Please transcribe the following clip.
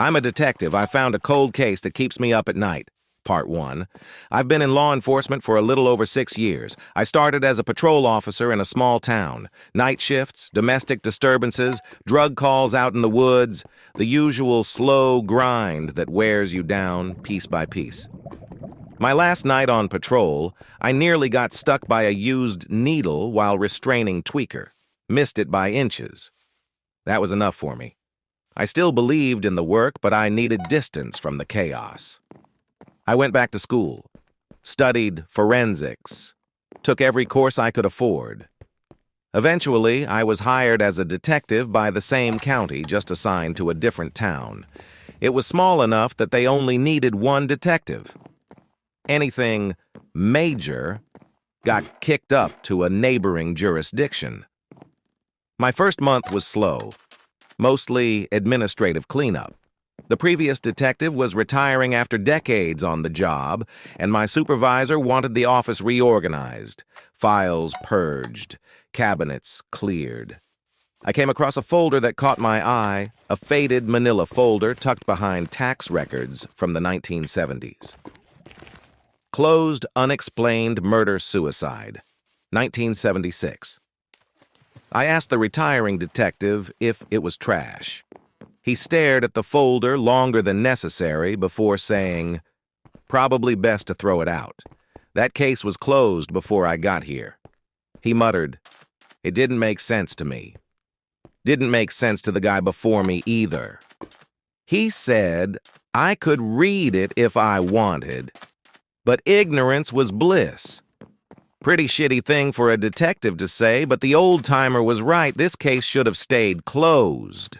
I'm a detective. I found a cold case that keeps me up at night. Part 1. I've been in law enforcement for a little over 6 years. I started as a patrol officer in a small town. Night shifts, domestic disturbances, drug calls out in the woods, the usual slow grind that wears you down piece by piece. My last night on patrol, I nearly got stuck by a used needle while restraining Tweaker. Missed it by inches. That was enough for me. I still believed in the work, but I needed distance from the chaos. I went back to school, studied forensics, took every course I could afford. Eventually, I was hired as a detective by the same county, just assigned to a different town. It was small enough that they only needed one detective. Anything major got kicked up to a neighboring jurisdiction. My first month was slow, mostly administrative cleanup. The previous detective was retiring after decades on the job, and my supervisor wanted the office reorganized, files purged, cabinets cleared. I came across a folder that caught my eye, a faded manila folder tucked behind tax records from the 1970s. Closed Unexplained Murder-Suicide, 1976. I asked the retiring detective if it was trash. He stared at the folder longer than necessary before saying, "Probably best to throw it out. That case was closed before I got here." He muttered, "It didn't make sense to me. Didn't make sense to the guy before me either." He said I could read it if I wanted, but ignorance was bliss. Pretty shitty thing for a detective to say, but the old-timer was right. This case should have stayed closed.